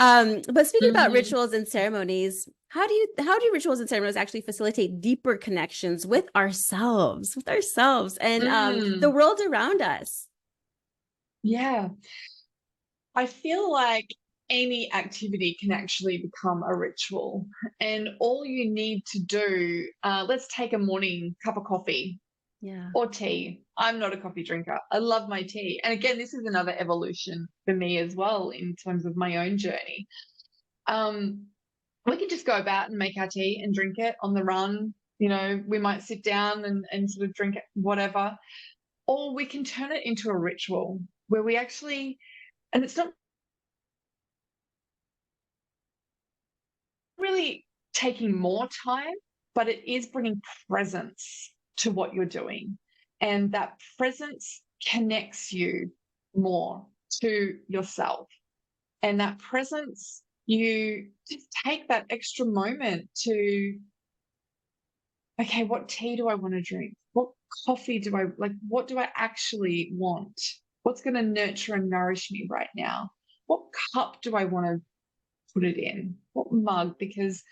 But speaking about Hmm. rituals and ceremonies, how do rituals and ceremonies actually facilitate deeper connections with ourselves and the Mm. world around us? Yeah. I feel like any activity can actually become a ritual. And all you need to do, let's take a morning cup of coffee Yeah. or tea. I'm not a coffee drinker. I love my tea. And again, this is another evolution for me as well in terms of my own journey. Um, we can just go about and make our tea and drink it on the run. We might sit down and sort of drink it, whatever. Or we can turn it into a ritual where we actually, and it's not really taking more time, but it is bringing presence to what you're doing. And that presence connects you more to yourself. And that presence, you just take that extra moment to, okay, what tea do I want to drink? What coffee do I like? What do I actually want? What's going to nurture and nourish me right now? What cup do I want to put it in? What mug? Because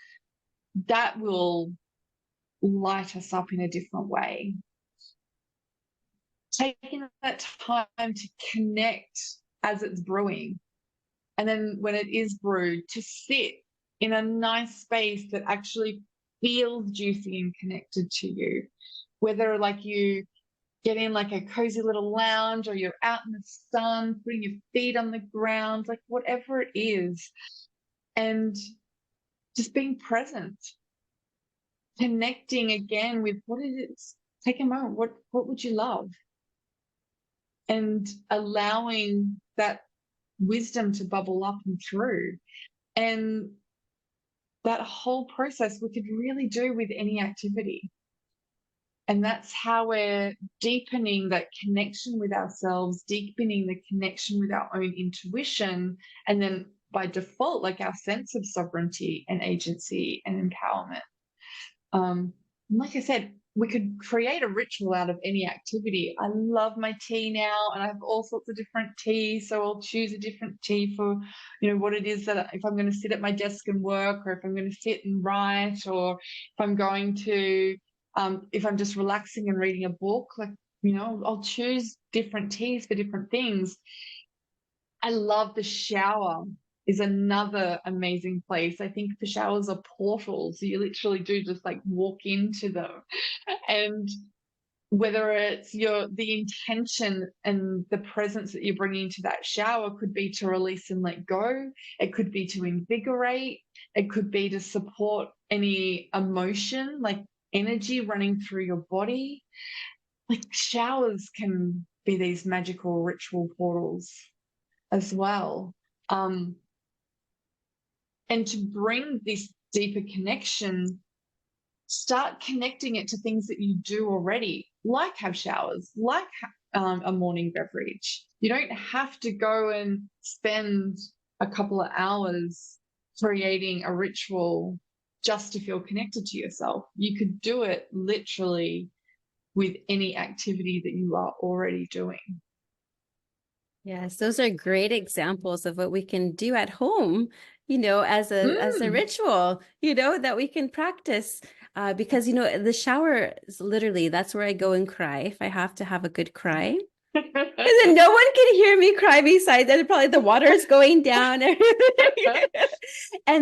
that will light us up in a different way. Taking that time to connect as it's brewing. And then when it is brewed, to sit in a nice space that actually feels juicy and connected to you. Whether like you get in like a cozy little lounge or you're out in the sun, putting your feet on the ground, like whatever it is, and just being present, connecting again with what it is. Take a moment. What would you love? And allowing that wisdom to bubble up and through. And that whole process we could really do with any activity. And that's how we're deepening that connection with ourselves, deepening the connection with our own intuition, and then by default, like our sense of sovereignty and agency and empowerment. Like I said, we could create a ritual out of any activity. I love my tea now, and I have all sorts of different teas. So I'll choose a different tea for, what it is that if I'm going to sit at my desk and work, or if I'm going to sit and write, or if I'm going to, if I'm just relaxing and reading a book, like, I'll choose different teas for different things. I love the shower is another amazing place. I think the showers are portals. So you literally do just like walk into them. And whether it's the intention and the presence that you're bringing to that shower could be to release and let go. It could be to invigorate. It could be to support any emotion, like energy running through your body. Like showers can be these magical ritual portals as well. Um, and to bring this deeper connection, start connecting it to things that you do already, like have showers, like a morning beverage. You don't have to go and spend a couple of hours creating a ritual just to feel connected to yourself. You could do it literally with any activity that you are already doing. Yes, those are great examples of what we can do at home, as a Mm. ritual, that we can practice. Because the shower is literally that's where I go and cry if I have to have a good cry. And then no one can hear me cry beside that. Probably the water is going down. And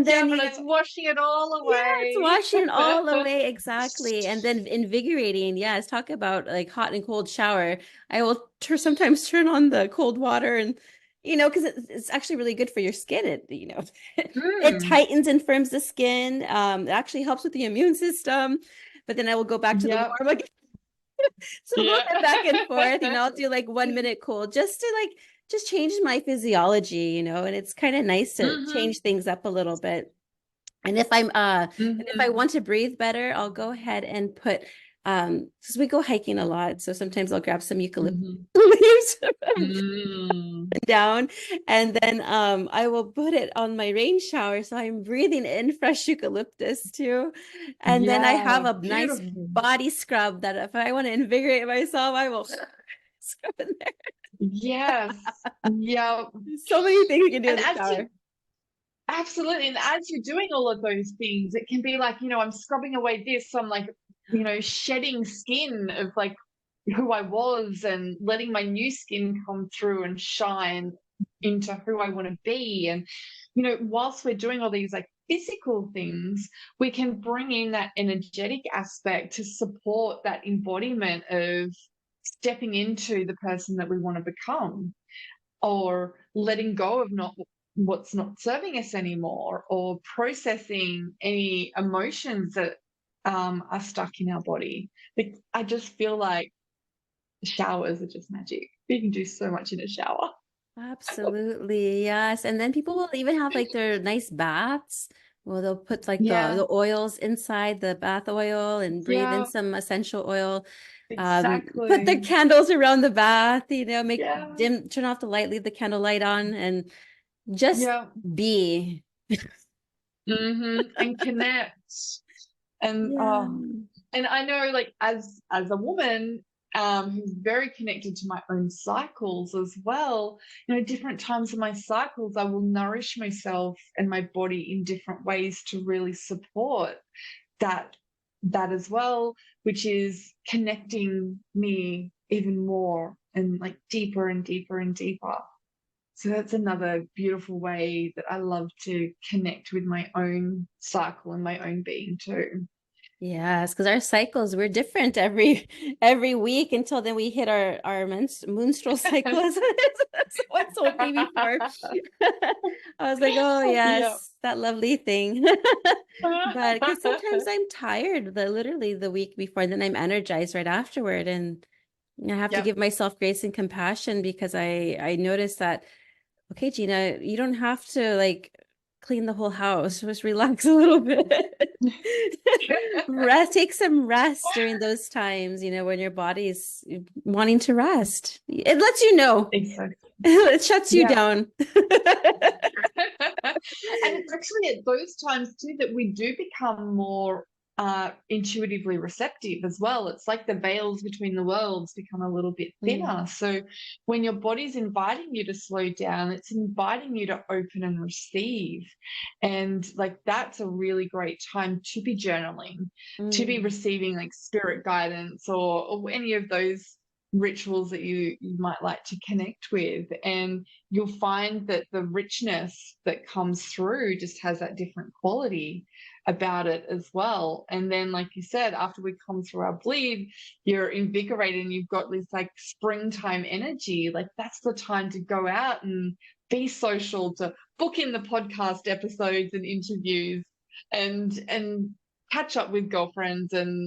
Yeah, then, but it's washing it all yeah, it's away. washing it all away. Exactly. And then invigorating. Yes, talk about like hot and cold shower. I will sometimes turn on the cold water and, because it's actually really good for your skin. It Mm. tightens and firms the skin. It actually helps with the immune system. But then I will go back to the Yep. warm again. So we'll Yeah. go back and forth. I'll do like 1 minute cold just to just change my physiology, and it's kind of nice to Hmm. change things up a little bit. And if I Hmm. want to breathe better, I'll go ahead and put because we go hiking a lot. So sometimes I'll grab some eucalyptus Hmm. leaves Mm. down and then I will put it on my rain shower. So I'm breathing in fresh eucalyptus too. And then I have Yeah, a nice beautiful. body scrub that if I want to invigorate myself, I will scrub in there. Yes. Yeah. There's so many things you can do in And the as to shower. Absolutely. And as you're doing all of those things, it can be like, I'm scrubbing away this. So I'm like, shedding skin of like who I was and letting my new skin come through and shine into who I want to be. And, whilst we're doing all these like physical things, we can bring in that energetic aspect to support that embodiment of stepping into the person that we want to become, or letting go of what's not serving us anymore, or processing any emotions that are stuck in our body. I just feel like showers are just magic. You can do so much in a shower. Absolutely, yes. And then people will even have like their nice baths. Well, they'll put like Yeah, the oils inside the bath oil and breathe in yeah, some essential oil. Put the exactly. candles around the bath, make Yeah, turn off the light, leave the candle light on, and just yeah. be. And connect. And Yeah. and I know, like, as a woman who's very connected to my own cycles as well, different times of my cycles I will nourish myself and my body in different ways to really support that as well, which is connecting me even more and like deeper and deeper and deeper. So that's another beautiful way that I love to connect with my own cycle and my own being too. Yes, because our cycles we're different every week until then we hit our menstrual cycle. Someone told me before. I was like, oh Yeah. yes, that lovely thing. But because sometimes I'm tired, literally the week before, and then I'm energized right afterward, and I have to Yep. give myself grace and compassion because I noticed that, okay, Gina, you don't have to like clean the whole house. Just relax a little bit. Rest, take some rest during those times, when your body's wanting to rest. It lets you know. Exactly. It shuts you Yeah. down. And it's actually at those times too that we do become more intuitively receptive as well. It's like the veils between the worlds become a little bit Mm, thinner. So when your body's inviting you to slow down, it's inviting you to open and receive. And like that's a really great time to be journaling, to be mm. receiving like spirit guidance, or any of those rituals that you might like to connect with. And you'll find that the richness that comes through just has that different quality about it as well. And then, like you said, after we come through our bleed, you're invigorated and you've got this like springtime energy. Like that's the time to go out and be social, to book in the podcast episodes and interviews, and catch up with girlfriends and